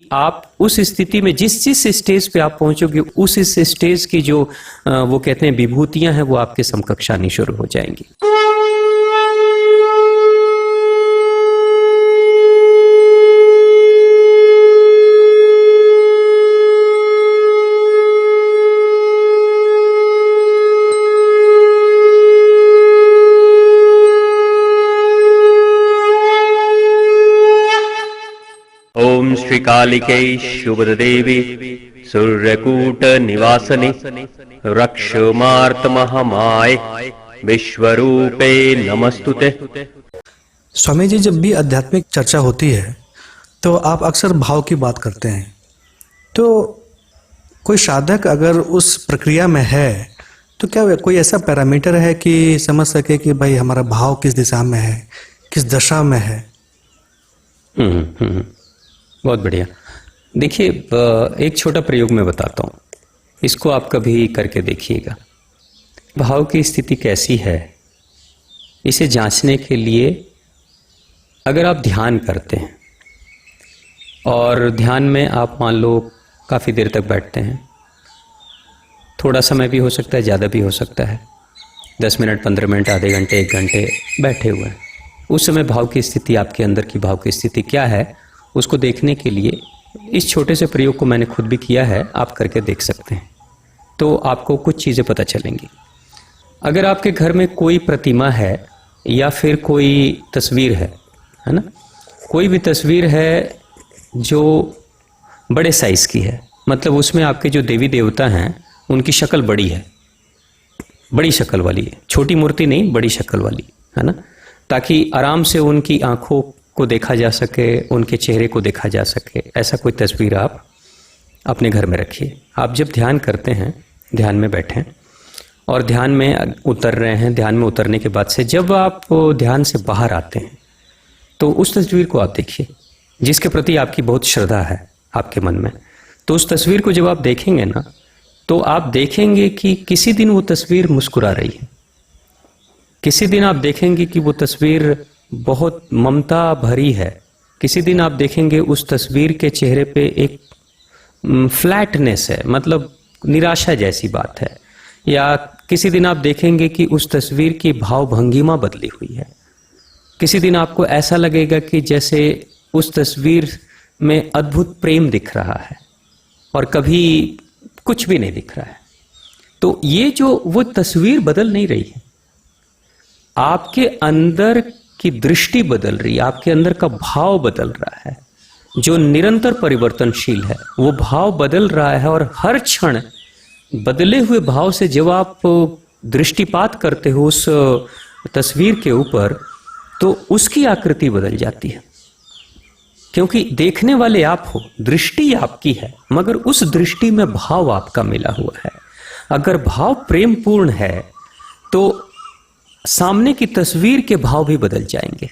आप उस स्थिति में जिस जिस स्टेज पे आप पहुंचोगे उस इस स्टेज की जो वो कहते हैं विभूतियां हैं वो आपके समकक्ष आनी शुरू हो जाएंगी। ओम श्री कालिके शुभदेवी सूर्यकूट निवासने रक्षमार्तमहमाय विश्वरूपे नमस्तुते। स्वामी जी, जब भी आध्यात्मिक चर्चा होती है तो आप अक्सर भाव की बात करते हैं। तो कोई साधक अगर उस प्रक्रिया में है तो क्या कोई ऐसा पैरामीटर है कि समझ सके कि भाई हमारा भाव किस दिशा में है, किस दशा में है? बहुत बढ़िया। देखिए, एक छोटा प्रयोग मैं बताता हूँ, इसको आप कभी करके देखिएगा। भाव की स्थिति कैसी है इसे जांचने के लिए अगर आप ध्यान करते हैं और ध्यान में आप मान लो काफ़ी देर तक बैठते हैं, थोड़ा समय भी हो सकता है, ज़्यादा भी हो सकता है, 10 मिनट, 15 मिनट, आधे घंटे, 1 घंटे बैठे हुए हैं, उस समय भाव की स्थिति, आपके अंदर की भाव की स्थिति क्या है उसको देखने के लिए इस छोटे से प्रयोग को मैंने खुद भी किया है, आप करके देख सकते हैं तो आपको कुछ चीज़ें पता चलेंगी। अगर आपके घर में कोई प्रतिमा है या फिर कोई तस्वीर है ना, कोई भी तस्वीर है जो बड़े साइज की है, मतलब उसमें आपके जो देवी देवता हैं उनकी शक्ल बड़ी है, बड़ी शक्ल वाली है, छोटी मूर्ति नहीं, बड़ी शक्ल वाली है ना, ताकि आराम से उनकी आंखों को देखा जा सके, उनके चेहरे को देखा जा सके, ऐसा कोई तस्वीर आप अपने घर में रखिए। आप जब ध्यान करते हैं, ध्यान में बैठें और ध्यान में उतर रहे हैं, ध्यान में उतरने के बाद से जब आप ध्यान से बाहर आते हैं तो उस तस्वीर को आप देखिए जिसके प्रति आपकी बहुत श्रद्धा है आपके मन में। तो उस तस्वीर को जब आप देखेंगे ना तो आप देखेंगे कि किसी दिन वो तस्वीर मुस्कुरा रही है, किसी दिन आप देखेंगे कि वो तस्वीर बहुत ममता भरी है, किसी दिन आप देखेंगे उस तस्वीर के चेहरे पे एक फ्लैटनेस है, मतलब निराशा जैसी बात है, या किसी दिन आप देखेंगे कि उस तस्वीर की भाव भंगिमा बदली हुई है, किसी दिन आपको ऐसा लगेगा कि जैसे उस तस्वीर में अद्भुत प्रेम दिख रहा है और कभी कुछ भी नहीं दिख रहा है। तो ये जो वो तस्वीर बदल नहीं रही है, आपके अंदर की दृष्टि बदल रही है, आपके अंदर का भाव बदल रहा है, जो निरंतर परिवर्तनशील है वो भाव बदल रहा है। और हर क्षण बदले हुए भाव से जब आप दृष्टिपात करते हो उस तस्वीर के ऊपर तो उसकी आकृति बदल जाती है, क्योंकि देखने वाले आप हो, दृष्टि आपकी है, मगर उस दृष्टि में भाव आपका मिला हुआ है। अगर भाव प्रेम पूर्ण है तो सामने की तस्वीर के भाव भी बदल जाएंगे।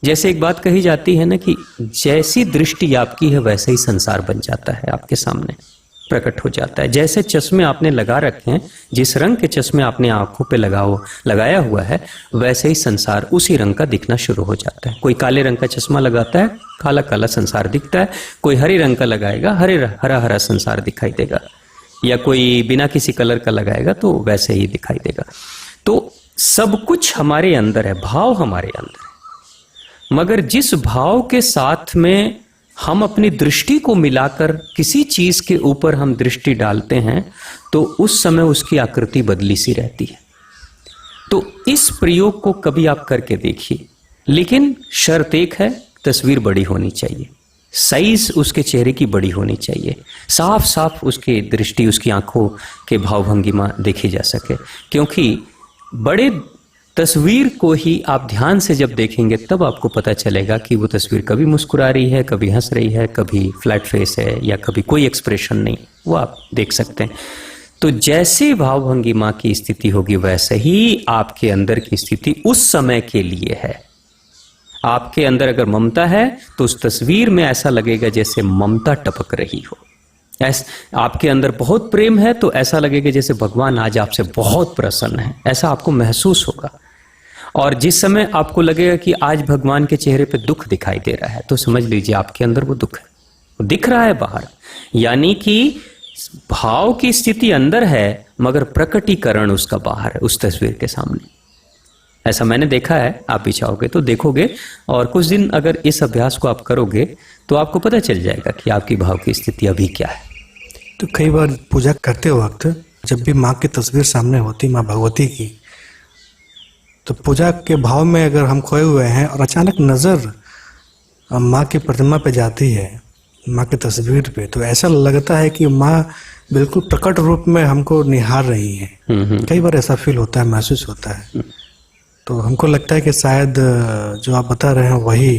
जैसे एक बात कही जाती है ना कि जैसी दृष्टि आपकी है वैसे ही संसार बन जाता है, आपके सामने प्रकट हो जाता है। जैसे चश्मे आपने लगा रखे हैं, जिस रंग के चश्मे आपने आंखों पे लगाया हुआ है, वैसे ही संसार उसी रंग का दिखना शुरू हो जाता है। कोई काले रंग का चश्मा लगाता है, काला काला संसार दिखता है, कोई हरे रंग का लगाएगा, हरा हरा संसार दिखाई देगा, या कोई बिना किसी कलर का लगाएगा तो वैसे ही दिखाई देगा। तो सब कुछ हमारे अंदर है, भाव हमारे अंदर है, मगर जिस भाव के साथ में हम अपनी दृष्टि को मिलाकर किसी चीज के ऊपर हम दृष्टि डालते हैं तो उस समय उसकी आकृति बदली सी रहती है। तो इस प्रयोग को कभी आप करके देखिए, लेकिन शर्त एक है, तस्वीर बड़ी होनी चाहिए, साइज उसके चेहरे की बड़ी होनी चाहिए, साफ साफ उसकी दृष्टि, उसकी आंखों के भाव भंगिमा देखी जा सके। क्योंकि बड़े तस्वीर को ही आप ध्यान से जब देखेंगे तब आपको पता चलेगा कि वो तस्वीर कभी मुस्कुरा रही है, कभी हंस रही है, कभी फ्लैट फेस है, या कभी कोई एक्सप्रेशन नहीं, वो आप देख सकते हैं। तो जैसे भाव भंगिमा की स्थिति होगी वैसे ही आपके अंदर की स्थिति उस समय के लिए है। आपके अंदर अगर ममता है तो उस तस्वीर में ऐसा लगेगा जैसे ममता टपक रही हो। आपके अंदर बहुत प्रेम है तो ऐसा लगेगा जैसे भगवान आज आपसे बहुत प्रसन्न है, ऐसा आपको महसूस होगा। और जिस समय आपको लगेगा कि आज भगवान के चेहरे पे दुख दिखाई दे रहा है तो समझ लीजिए आपके अंदर वो दुख है। दिख रहा है बाहर, यानी कि भाव की स्थिति अंदर है मगर प्रकटीकरण उसका बाहर है, उस तस्वीर के सामने। ऐसा मैंने देखा है, आप भी चाहोगे तो देखोगे, और कुछ दिन अगर इस अभ्यास को आप करोगे तो आपको पता चल जाएगा कि आपकी भाव की स्थिति अभी क्या है। तो कई बार पूजा करते वक्त जब भी माँ की तस्वीर सामने होती, माँ भगवती की, तो पूजा के भाव में अगर हम खोए हुए हैं और अचानक नज़र माँ की प्रतिमा पे जाती है, माँ की तस्वीर पे, तो ऐसा लगता है कि माँ बिल्कुल प्रकट रूप में हमको निहार रही हैं। कई बार ऐसा फील होता है, महसूस होता है। तो हमको लगता है कि शायद जो आप बता रहे हैं वही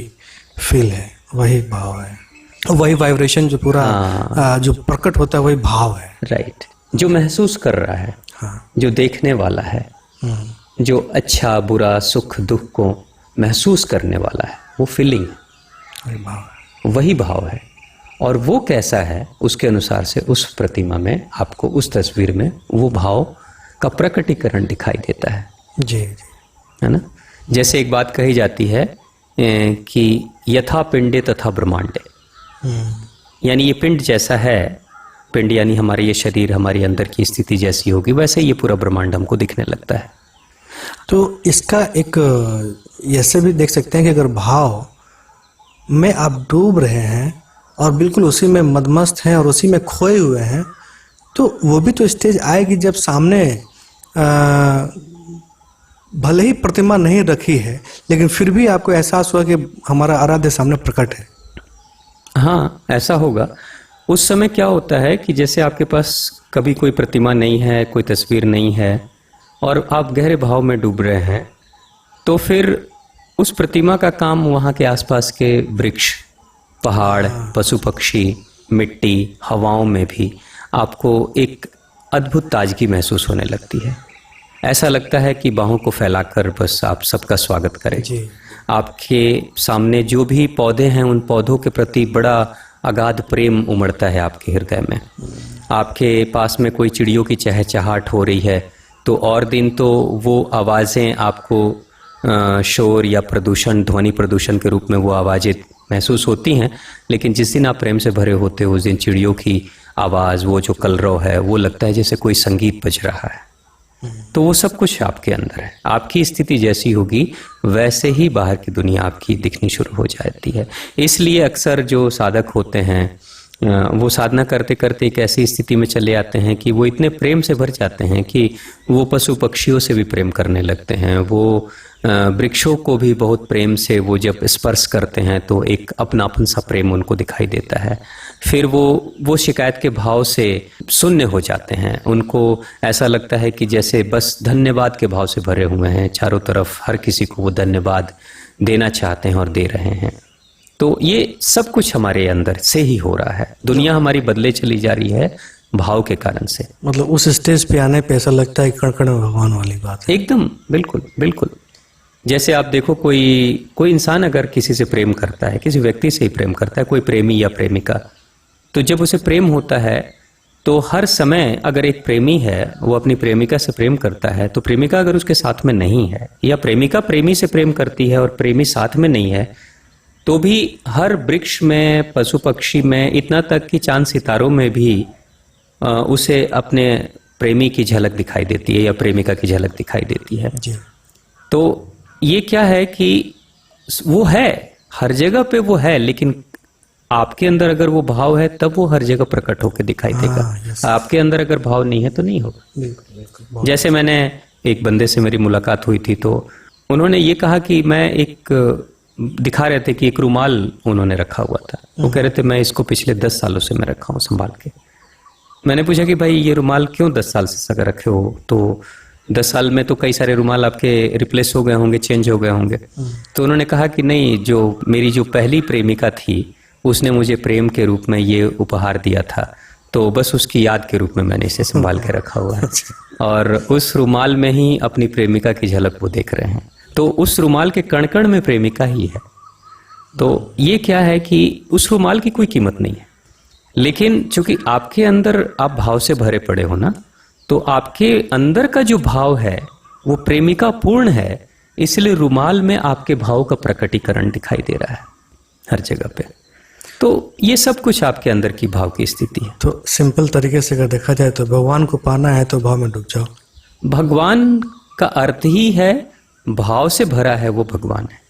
फील है, वही भाव है, वही वाइब्रेशन जो पूरा जो प्रकट होता है वही भाव है। राइट, जो महसूस कर रहा है, हाँ, जो देखने वाला है, जो अच्छा बुरा सुख दुख को महसूस करने वाला है, वो फीलिंग वही भाव है। वही भाव है। और वो कैसा है उसके अनुसार से उस प्रतिमा में आपको, उस तस्वीर में वो भाव का प्रकटीकरण दिखाई देता है। जी, है ना। जैसे एक बात कही जाती है कि यथा पिंडे तथा ब्रह्मांडे, यानी ये पिंड जैसा है, पिंड यानी हमारे ये शरीर, हमारे अंदर की स्थिति जैसी होगी वैसे ये पूरा ब्रह्मांड हमको दिखने लगता है। तो इसका एक ऐसे भी देख सकते हैं कि अगर भाव में आप डूब रहे हैं और बिल्कुल उसी में मदमस्त हैं और उसी में खोए हुए हैं, तो वो भी तो स्टेज आएगी जब सामने भले ही प्रतिमा नहीं रखी है लेकिन फिर भी आपको एहसास हुआ कि हमारा आराध्य सामने प्रकट है। हाँ, ऐसा होगा। उस समय क्या होता है कि जैसे आपके पास कभी कोई प्रतिमा नहीं है, कोई तस्वीर नहीं है और आप गहरे भाव में डूब रहे हैं, तो फिर उस प्रतिमा का काम वहाँ के आसपास के वृक्ष, पहाड़, पशु पक्षी, मिट्टी, हवाओं में भी आपको एक अद्भुत ताजगी महसूस होने लगती है। ऐसा लगता है कि बाहों को फैलाकर बस आप सबका स्वागत करें। आपके सामने जो भी पौधे हैं उन पौधों के प्रति बड़ा अगाध प्रेम उमड़ता है आपके हृदय में। आपके पास में कोई चिड़ियों की चहचहाट हो रही है तो और दिन तो वो आवाज़ें आपको शोर या प्रदूषण, ध्वनि प्रदूषण के रूप में वो आवाज़ें महसूस होती हैं, लेकिन जिस दिन आप प्रेम से भरे होते हो उस दिन चिड़ियों की आवाज़, वो जो कलरव है, वो लगता है जैसे कोई संगीत बज रहा है। तो वो सब कुछ आपके अंदर है। आपकी स्थिति जैसी होगी वैसे ही बाहर की दुनिया आपकी दिखनी शुरू हो जाती है। इसलिए अक्सर जो साधक होते हैं वो साधना करते करते एक ऐसी स्थिति में चले आते हैं कि वो इतने प्रेम से भर जाते हैं कि वो पशु पक्षियों से भी प्रेम करने लगते हैं। वो वृक्षों को भी बहुत प्रेम से वो जब स्पर्श करते हैं तो एक अपनापन सा प्रेम उनको दिखाई देता है। फिर वो शिकायत के भाव से शून्य हो जाते हैं। उनको ऐसा लगता है कि जैसे बस धन्यवाद के भाव से भरे हुए हैं, चारों तरफ हर किसी को वो धन्यवाद देना चाहते हैं और दे रहे हैं। तो ये सब कुछ हमारे अंदर से ही हो रहा है। दुनिया हमारी बदले चली जा रही है भाव के कारण से। मतलब उस स्टेज पे आने पे ऐसा लगता है कण कण भगवान वाली बात है। एकदम, बिल्कुल बिल्कुल। जैसे आप देखो, कोई इंसान अगर किसी से प्रेम करता है, किसी व्यक्ति से ही प्रेम करता है, कोई प्रेमी या प्रेमिका, तो जब उसे प्रेम होता है तो हर समय अगर एक प्रेमी है वो अपनी प्रेमिका से प्रेम करता है, तो प्रेमिका अगर उसके साथ में नहीं है या प्रेमिका प्रेमी से प्रेम करती है और प्रेमी साथ में नहीं है, तो भी हर वृक्ष में, पशु पक्षी में, इतना तक कि चांद सितारों में भी उसे अपने प्रेमी की झलक दिखाई देती है या प्रेमिका की झलक दिखाई देती है। जी। तो ये क्या है कि वो है, हर जगह पे वो है, लेकिन आपके अंदर अगर वो भाव है तब वो हर जगह प्रकट होकर दिखाई देगा। आपके अंदर अगर भाव नहीं है तो नहीं होगा। बिल्कुल बिल्कुल। जैसे मैंने एक बंदे से मेरी मुलाकात हुई थी तो उन्होंने ये कहा कि मैं दिखा रहे थे कि एक रुमाल उन्होंने रखा हुआ था। वो कह रहे थे मैं इसको पिछले 10 सालों से मैं रखा हूँ संभाल के। मैंने पूछा कि भाई ये रुमाल क्यों 10 साल से सगा रखे हो? तो 10 साल में तो कई सारे रुमाल आपके रिप्लेस हो गए होंगे, चेंज हो गए होंगे। तो उन्होंने कहा कि नहीं, जो मेरी जो पहली प्रेमिका थी उसने मुझे प्रेम के रूप में ये उपहार दिया था, तो बस उसकी याद के रूप में मैंने इसे संभाल के रखा हुआ है। और उस रुमाल में ही अपनी प्रेमिका की झलक वो देख रहे हैं। तो उस रुमाल के कण कण में प्रेमिका ही है। तो ये क्या है कि उस रुमाल की कोई कीमत नहीं है, लेकिन चूंकि आपके अंदर आप भाव से भरे पड़े हो ना, तो आपके अंदर का जो भाव है वो प्रेमिका पूर्ण है, इसलिए रुमाल में आपके भाव का प्रकटीकरण दिखाई दे रहा है हर जगह पे। तो ये सब कुछ आपके अंदर की भाव की स्थिति है। तो सिंपल तरीके से अगर देखा जाए तो भगवान को पाना है तो भाव में डूब जाओ। भगवान का अर्थ ही है भाव से भरा है वो भगवान है।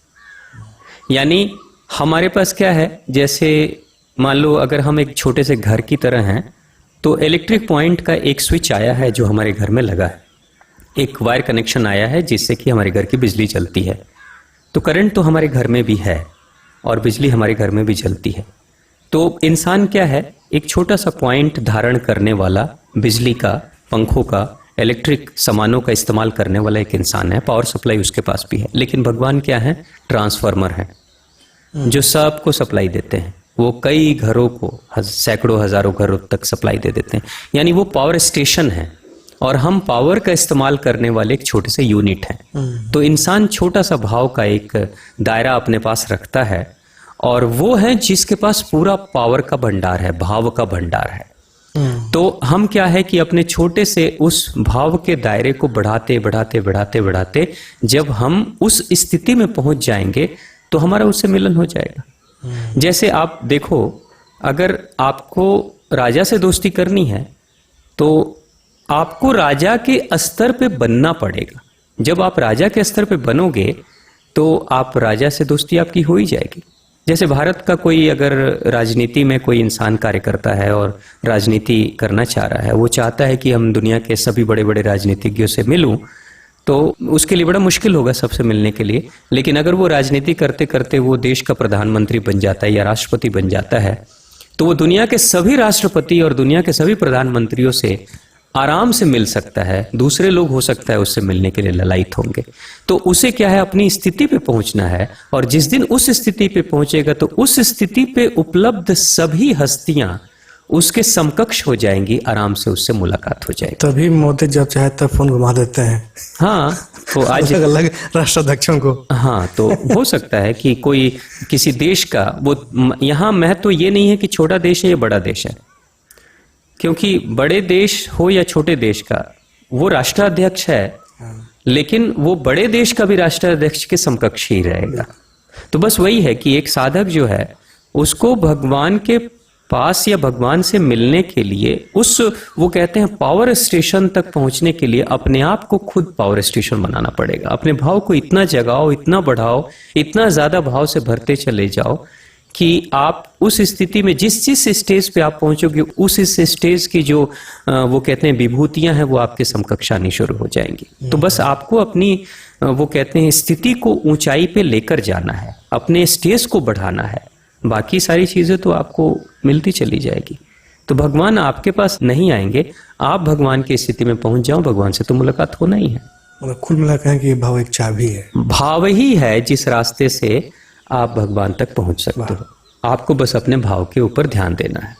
यानी हमारे पास क्या है, जैसे मान लो अगर हम एक छोटे से घर की तरह हैं तो इलेक्ट्रिक पॉइंट का एक स्विच आया है जो हमारे घर में लगा है, एक वायर कनेक्शन आया है जिससे कि हमारे घर की बिजली चलती है। तो करंट तो हमारे घर में भी है और बिजली हमारे घर में भी चलती है। तो इंसान क्या है, एक छोटा सा पॉइंट धारण करने वाला, बिजली का, पंखों का, इलेक्ट्रिक सामानों का इस्तेमाल करने वाला एक इंसान है। पावर सप्लाई उसके पास भी है। लेकिन भगवान क्या है, ट्रांसफार्मर है जो सबको सप्लाई देते हैं। वो कई घरों को, सैकड़ों हजारों घरों तक सप्लाई दे देते हैं। यानी वो पावर स्टेशन है और हम पावर का इस्तेमाल करने वाले एक छोटे से यूनिट हैं। तो इंसान छोटा सा भाव का एक दायरा अपने पास रखता है और वो है जिसके पास पूरा पावर का भंडार है, भाव का भंडार है। तो हम क्या है कि अपने छोटे से उस भाव के दायरे को बढ़ाते बढ़ाते बढ़ाते बढ़ाते जब हम उस स्थिति में पहुंच जाएंगे तो हमारा उससे मिलन हो जाएगा। जैसे आप देखो, अगर आपको राजा से दोस्ती करनी है तो आपको राजा के स्तर पे बनना पड़ेगा। जब आप राजा के स्तर पे बनोगे तो आप राजा से दोस्ती आपकी हो ही जाएगी। जैसे भारत का कोई अगर राजनीति में कोई इंसान कार्य करता है और राजनीति करना चाह रहा है, वो चाहता है कि हम दुनिया के सभी बड़े बड़े राजनीतिज्ञों से मिलूं, तो उसके लिए बड़ा मुश्किल होगा सबसे मिलने के लिए। लेकिन अगर वो राजनीति करते करते वो देश का प्रधानमंत्री बन जाता है या राष्ट्रपति बन जाता है तो वो दुनिया के सभी राष्ट्रपति और दुनिया के सभी प्रधानमंत्रियों से आराम से मिल सकता है। दूसरे लोग हो सकता है उससे मिलने के लिए ललायत होंगे। तो उसे क्या है, अपनी स्थिति पे पहुंचना है और जिस दिन उस स्थिति पे पहुंचेगा तो उस स्थिति पे उपलब्ध सभी हस्तियां उसके समकक्ष हो जाएंगी, आराम से उससे मुलाकात हो जाएगी। तभी मोदी जब चाहे तब फोन घुमा देते हैं। हाँ, तो आज अलग अलग राष्ट्राध्यक्षों को। हाँ, तो हो सकता है कि कोई किसी देश का, वो यहाँ महत्व ये नहीं है कि छोटा देश है या बड़ा देश है, क्योंकि बड़े देश हो या छोटे देश का वो राष्ट्राध्यक्ष है, लेकिन वो बड़े देश का भी राष्ट्राध्यक्ष के समकक्ष ही रहेगा। तो बस वही है कि एक साधक जो है उसको भगवान के पास या भगवान से मिलने के लिए उस, वो कहते हैं पावर स्टेशन तक पहुंचने के लिए अपने आप को खुद पावर स्टेशन बनाना पड़ेगा। अपने भाव को इतना जगाओ, इतना बढ़ाओ, इतना ज्यादा भाव से भरते चले जाओ कि आप उस स्थिति में जिस स्टेज पे आप पहुंचोगे उस स्टेज की जो वो कहते हैं विभूतियां हैं वो आपके समकक्ष आनी शुरू हो जाएंगी। तो बस आपको अपनी वो कहते हैं स्थिति को ऊंचाई पे लेकर जाना है, अपने स्टेज को बढ़ाना है, बाकी सारी चीजें तो आपको मिलती चली जाएगी। तो भगवान आपके पास नहीं आएंगे, आप भगवान की स्थिति में पहुंच जाओ, भगवान से तो मुलाकात होना ही है। मतलब कुल मिला कहें कि ये भाव एक चाबी है। भाव ही है जिस रास्ते से आप भगवान तक पहुंच सकते हो। आपको बस अपने भाव के ऊपर ध्यान देना है।